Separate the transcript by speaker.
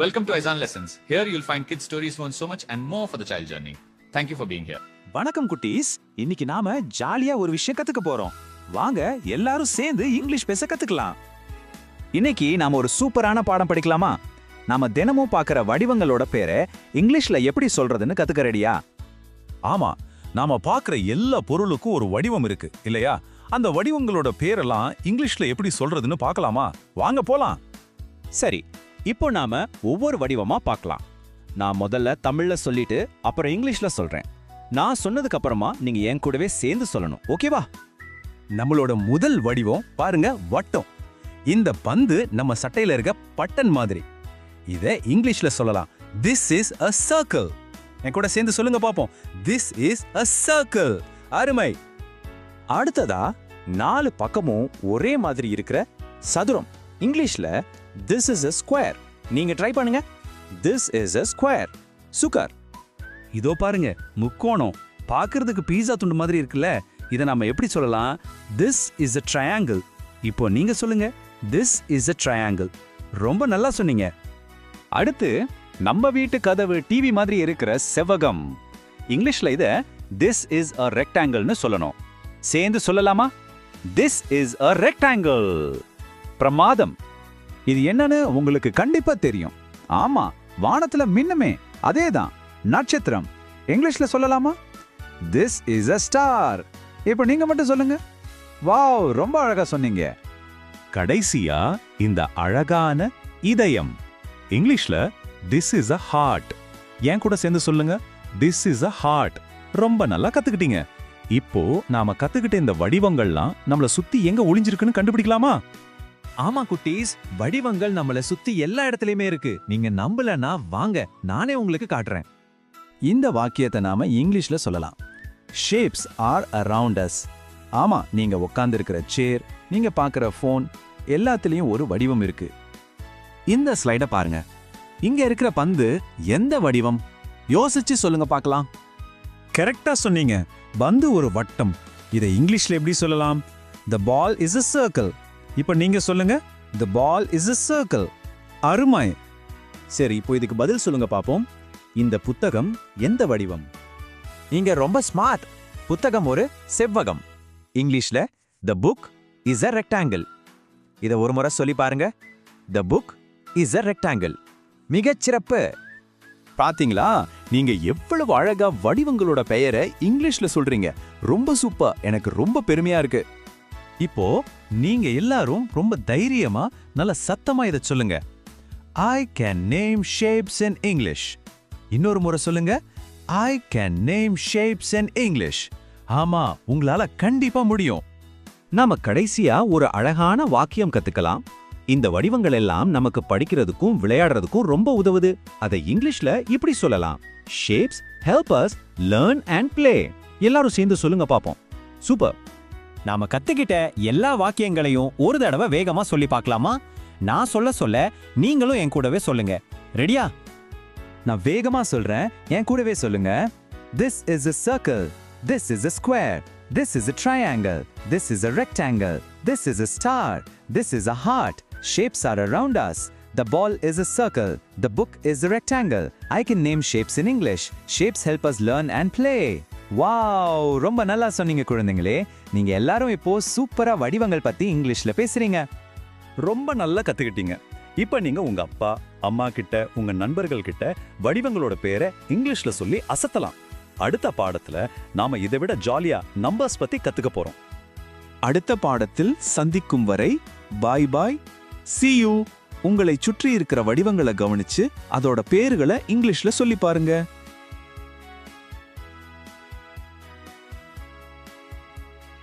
Speaker 1: Welcome to Aizan Lessons. Here you'll find kids stories who want so much and more for the child journey. Thank you for being here.
Speaker 2: வணக்கம் குட்டீஸ். இன்னைக்கு நாம ஜாலியா ஒரு விஷயம் கத்துக்க போறோம். வாங்க எல்லாரும் சேர்ந்து இங்கிலீஷ் பேச கத்துக்கலாம். இன்னைக்கு நாம ஒரு சூப்பரான பாடம் படிக்கலாமா? நாம தினமும் பார்க்குற வடிவங்களோட பேரை இங்கிலீஷ்ல எப்படி சொல்றதுன்னு கத்துக்க ரெடியா?
Speaker 3: ஆமா, நாம பார்க்குற எல்லா பொருளுக்கும் ஒரு வடிவம் இருக்கு இல்லையா? அந்த வடிவங்களோட பேரெல்லாம் இங்கிலீஷ்ல எப்படி சொல்றதுன்னு பார்க்கலாமா? வாங்க போலாம்.
Speaker 2: சரி, இப்போ நாம ஒவ்வொரு வடிவமா பார்க்கலாம். நான் முதல்ல தமிழ்ல சொல்லிட்டு அப்புறம் இங்கிலீஷ்ல சொல்றேன். நான் சொன்னதுக்கு அப்புறமா நீங்க என் கூடவே சேர்ந்து சொல்லணும். ஓகேவா?
Speaker 3: நம்மளோட முதல் வடிவம் பாருங்க, வட்டம். இந்த பந்து நம்ம சட்டையில இருக்க பட்டன் மாதிரி. இதை இங்கிலீஷ்ல சொல்லலாம், திஸ் இஸ் a circle. என் கூட சேர்ந்து சொல்லுங்க பாப்போம், திஸ் இஸ் a circle. அருமை.
Speaker 2: அடுத்ததா 4 பக்கமும் ஒரே மாதிரி இருக்கிற சதுரம். இங்கிலீஷ்ல this is a square. நீங்க ட்ரை பண்ணுங்க. this is a square. Sugar.
Speaker 3: இதோ பாருங்க, முக்கோணம். பார்க்கிறதுக்கு பீஸா துண்டு மாதிரி இருக்குல்ல, இதை நாம எப்படி சொல்லலாம்? this is a triangle. இப்போ நீங்க சொல்லுங்க, this is a triangle. ரொம்ப நல்லா சொன்னீங்க.
Speaker 2: அடுத்து நம்ம வீட்டு கதவு டிவி மாதிரி இருக்கிற செவ்வகம். இங்கிலீஷ்ல இத this is a rectangle-னு சொல்லணும். சேர்ந்து சொல்லலாமா? this is a rectangle. பிரமாதம். இது என்னன்னு உங்களுக்கு கண்டிப்பா தெரியும். ஆமா, வானத்துல மின்னுமே அதேதான், நட்சத்திரம். இங்கிலீஷ்ல சொல்லலாமா? this is a star. இப்போ நீங்க மட்டும் சொல்லுங்க. வாவ், ரொம்ப அழகா சொன்னீங்க.
Speaker 3: கடைசியா இந்த அழகான இதயம். இங்கிலீஷ்ல this is a heart. என் கூட சேர்ந்து சொல்லுங்க, this is a heart. ரொம்ப நல்லா கத்துக்கிட்டீங்க. இப்போ நாம கத்துக்கிட்ட இந்த வடிவங்கள்லாம் நம்மள சுத்தி எங்க ஒளிஞ்சிருக்குன்னு கண்டுபிடிக்கலாமா?
Speaker 4: ஆமா குட்டீஸ், வடிவங்கள் நம்மள சுத்தி எல்லா இடத்துலயுமே இருக்கு. நீங்க நம்பலன்னா வாங்க, நானே உங்களுக்கு காட்டுறேன்.
Speaker 2: இந்த வாக்கியத்தை நாம இங்கிலீஷ்ல சொல்லலாம். Shapes are around us. ஆமா, நீங்க உட்கார்ந்து இருக்கிற சேர், நீங்க பார்க்குற ஃபோன், எல்லாத்துலயும் ஒரு வடிவம் இருக்கு. இந்த ஸ்லைட பாருங்க. இங்க இருக்கிற பந்து எந்த வடிவம்? யோசிச்சு சொல்லுங்க பார்க்கலாம்.
Speaker 3: கரெக்டா சொன்னீங்க, பந்து ஒரு வட்டம். இதை இங்கிலீஷ்ல எப்படி சொல்லலாம்? The ball is a circle. இப்போ நீங்க சொல்லுங்க, the ball is a circle. அருமை.
Speaker 2: சரி, இப்போ இதுக்கு பதில் சொல்லுங்க பாப்போம். இந்த புத்தகம் எந்த வடிவம்?
Speaker 4: நீங்க ரொம்ப ஸ்மார்ட். புத்தகம் ஒரு செவ்வகம்.
Speaker 2: இங்கிலீஷ்ல the book is a rectangle. இத ஒரு முறை சொல்லி பாருங்க. the book is a rectangle. மிகச்சிறப்பு. பாத்தீங்களா, நீங்க எவ்வளவு அழகா வடிவங்களோட பெயரை இங்கிலீஷ்ல சொல்றீங்க. ரொம்ப சூப்பர். எனக்கு ரொம்ப பெருமையா இருக்கு.
Speaker 3: இப்போ நீங்க எல்லாரும் ரொம்ப தைரியமா நல்ல சத்தமா இத சொல்லுங்க. I can name shapes in English. இன்னொரு முறை சொல்லுங்க, I can name shapes in English. ஆமா, உங்களால கண்டிப்பா முடியும்.
Speaker 2: நாம கடைசியா ஒரு அழகான வாக்கியம் கத்துக்கலாம். இந்த வடிவங்கள் எல்லாம் நமக்கு படிக்கிறதுக்கும் விளையாடுறதுக்கும் ரொம்ப உதவுது. அதை இங்கிலீஷ்ல இப்படி சொல்லலாம், shapes help us learn and play. எல்லாரும் சேர்ந்து சொல்லுங்க பாப்போம். சூப்பர்.
Speaker 4: நாம கத்துக்கிட்ட எல்லா வாக்கியங்களையும் ஒரு தடவை வேகமா சொல்லி பார்க்கலாமா? நான் சொல்ல சொல்ல நீங்களும் என் கூடவே சொல்லுங்க. ரெடியா?
Speaker 2: நான் வேகமா சொல்றேன், என் கூடவே சொல்லுங்க. This is a circle. This is a square. This is a triangle. This is a rectangle. This is a star. This is a heart. Shapes are around us. The ball is a circle. The book is a rectangle. I can name shapes in English. Shapes help us learn and play. Wow, ரொம்ப நல்லா சொன்னீங்க குழந்தைங்களே. நீங்க எல்லாரும் இப்போ சூப்பரா வடிவங்கள் பத்தி இங்கிலீஷ்ல பேசுறீங்க.
Speaker 3: ரொம்ப நல்லா கத்துக்கிட்டீங்க. இப்போ நீங்க உங்க அப்பா அம்மா கிட்ட, உங்க நண்பர்கள் கிட்ட வடிவங்களோட பேரை இங்கிலீஷ்ல சொல்லி அசத்தலாம். அடுத்த பாடத்துல நாம இதை விட ஜாலியா நம்பர்ஸ் பத்தி கத்துக்க போறோம்.
Speaker 2: அடுத்த பாடத்தில் சந்திக்கும் வரை பாய் பாய். See you. உங்களை சுற்றி இருக்கிற வடிவங்களை கவனிச்சு அதோட பேர்களை இங்கிலீஷ்ல சொல்லி பாருங்க.